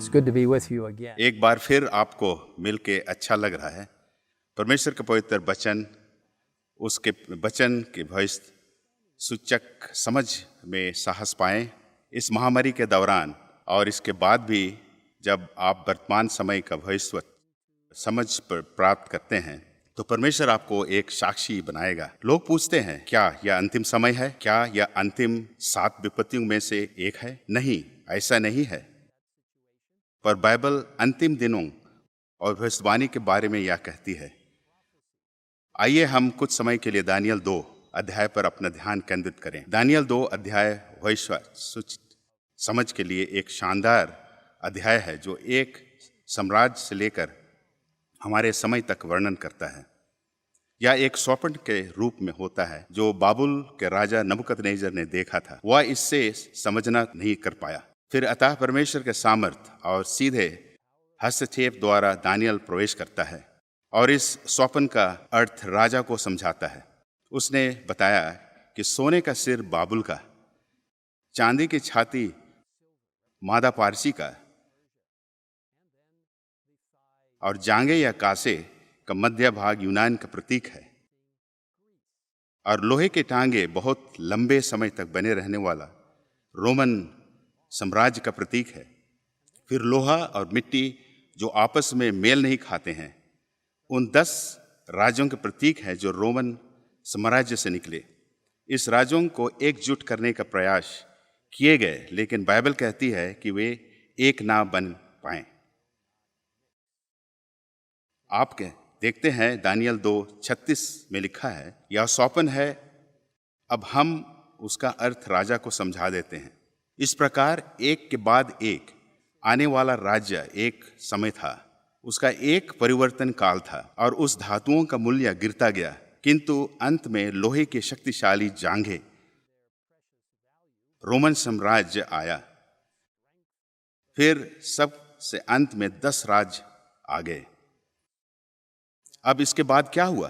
It's good to be with you again. एक बार फिर आपको मिलके अच्छा लग रहा है। परमेश्वर के पवित्र वचन, उसके वचन के भविष्य सूचक समझ में साहस पाएं इस महामारी के दौरान, और इसके बाद भी जब आप वर्तमान समय का भविष्य समझ पर प्राप्त करते हैं तो परमेश्वर आपको एक साक्षी बनाएगा। लोग पूछते हैं, क्या यह अंतिम समय है? क्या यह अंतिम 7 विपत्तियों में से एक है? नहीं, ऐसा नहीं है। पर बाइबल अंतिम दिनों और भविष्यवाणी के बारे में यह कहती है। आइए हम कुछ समय के लिए दानियल 2 अध्याय पर अपना ध्यान केंद्रित करें। दानियल 2 अध्याय भविष्य समझ के लिए एक शानदार अध्याय है जो एक साम्राज्य से लेकर हमारे समय तक वर्णन करता है। यह एक स्वप्न के रूप में होता है जो बाबुल के राजा नबूकदनेस्सर ने देखा था। वह इससे समझना नहीं कर पाया। फिर अतः परमेश्वर के सामर्थ और सीधे हस्तक्षेप द्वारा दानियल प्रवेश करता है और इस स्वप्न का अर्थ राजा को समझाता है। उसने बताया कि सोने का सिर बाबुल का, चांदी की छाती मादा पारसी का और जांघे या कासे का मध्य भाग यूनान का प्रतीक है, और लोहे के टांगे बहुत लंबे समय तक बने रहने वाला रोमन साम्राज्य का प्रतीक है। फिर लोहा और मिट्टी जो आपस में मेल नहीं खाते हैं, उन 10 राज्यों के प्रतीक है जो रोमन साम्राज्य से निकले। इस राज्यों को एकजुट करने का प्रयास किए गए, लेकिन बाइबल कहती है कि वे एक ना बन पाए। आप देखते हैं दानियल 2:36 में लिखा है, यह स्वप्न है, अब हम उसका अर्थ राजा को समझा देते हैं। इस प्रकार एक के बाद एक आने वाला राज्य एक समय था, उसका एक परिवर्तन काल था और उस धातुओं का मूल्य गिरता गया, किंतु अंत में लोहे के शक्तिशाली जांघे रोमन साम्राज्य आया। फिर सबसे अंत में 10 राज्य आ गए। अब इसके बाद क्या हुआ?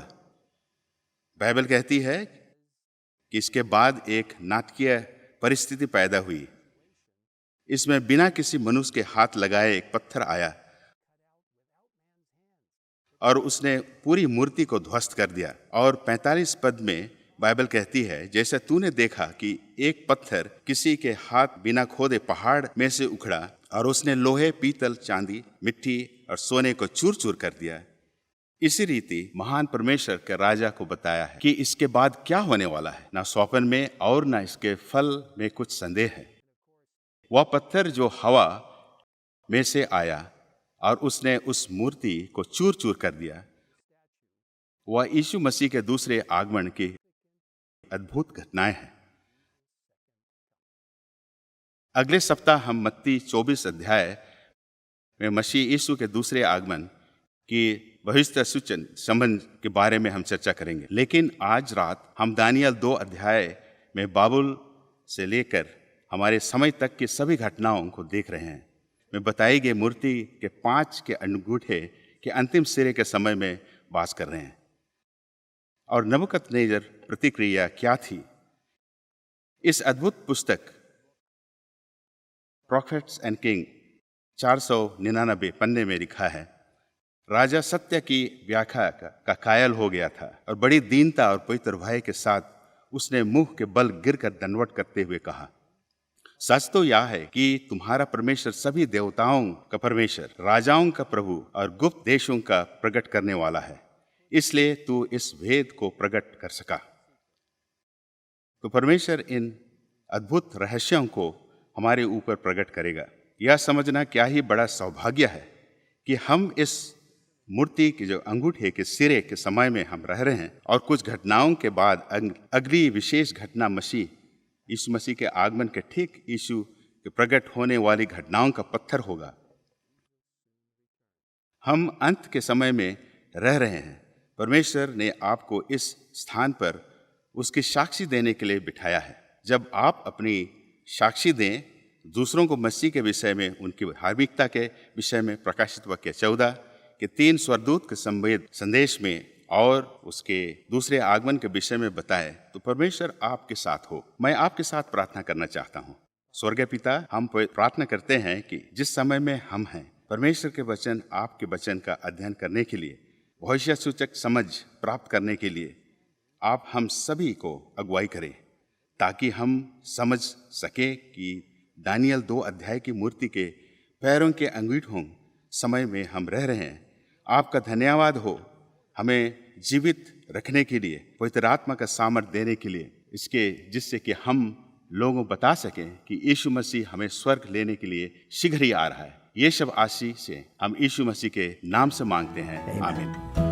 बाइबल कहती है कि इसके बाद एक नाटकीय परिस्थिति पैदा हुई। इसमें बिना किसी मनुष्य के हाथ लगाए एक पत्थर आया और उसने पूरी मूर्ति को ध्वस्त कर दिया। और 45 पद में बाइबल कहती है, जैसे तूने देखा कि एक पत्थर किसी के हाथ बिना खोदे पहाड़ में से उखड़ा और उसने लोहे, पीतल, चांदी, मिट्टी और सोने को चूर चूर कर दिया, इसी रीति महान परमेश्वर के राजा को बताया है कि इसके बाद क्या होने वाला है। ना स्वप्न में और ना इसके फल में कुछ संदेह है। वह पत्थर जो हवा में से आया और उसने उस मूर्ति को चूर चूर कर दिया, वह यीशु मसीह के दूसरे आगमन की अद्भुत घटनाएं हैं। अगले सप्ताह हम मत्ती 24 अध्याय में मसीह यीशु के दूसरे आगमन की भविष्य सूचन संबंध के बारे में हम चर्चा करेंगे। लेकिन आज रात हम दानियल 2 अध्याय में बाबुल से लेकर हमारे समय तक की सभी घटनाओं को देख रहे हैं। में बताई गई मूर्ति के 5 के अंगूठे के अंतिम सिरे के समय में वास कर रहे हैं। और नबूकदनेस्सर प्रतिक्रिया क्या थी? इस अद्भुत पुस्तक प्रॉफिट्स एंड किंग 499 पन्ने में लिखा है, राजा सत्य की व्याख्या का कायल हो गया था और बड़ी दीनता और पवित्र भय के साथ उसने मुंह के बल गिरकर दंडवत करते हुए कहा, सच तो यह है कि तुम्हारा परमेश्वर सभी देवताओं का परमेश्वर, राजाओं का प्रभु और गुप्त देशों का प्रकट करने वाला है, इसलिए तू इस भेद को प्रकट कर सका। तो परमेश्वर इन अद्भुत रहस्यों को हमारे ऊपर प्रकट करेगा। यह समझना क्या ही बड़ा सौभाग्य है कि हम इस मूर्ति के जो अंगूठे के सिरे के समय में हम रह रहे हैं, और कुछ घटनाओं के बाद अगली विशेष घटना मसीह यीशु मसीह के आगमन के ठीक यीशु के प्रकट होने वाली घटनाओं का पत्थर होगा। हम अंत के समय में रह रहे हैं। परमेश्वर ने आपको इस स्थान पर उसकी साक्षी देने के लिए बिठाया है। जब आप अपनी साक्षी दें दूसरों को मसीह के विषय में, उनकी धार्मिकता के विषय में, प्रकाशित वाक्य 14 के 3 स्वर्गदूत के संदेश में और उसके दूसरे आगमन के विषय में बताए, तो परमेश्वर आपके साथ हो। मैं आपके साथ प्रार्थना करना चाहता हूँ। स्वर्गीय पिता, हम प्रार्थना करते हैं कि जिस समय में हम हैं, परमेश्वर के वचन, आपके वचन का अध्ययन करने के लिए, भविष्य सूचक समझ प्राप्त करने के लिए आप हम सभी को अगुवाई करें, ताकि हम समझ सके कि दानियल 2 अध्याय की मूर्ति के पैरों के अंगूठों समय में हम रह रहे हैं। आपका धन्यवाद हो हमें जीवित रखने के लिए, पवित्र आत्मा का सामर्थ्य देने के लिए, इसके जिससे कि हम लोगों को बता सकें कि यीशु मसीह हमें स्वर्ग लेने के लिए शीघ्र ही आ रहा है। ये सब आशीष से हम यीशु मसीह के नाम से मांगते हैं, आमीन।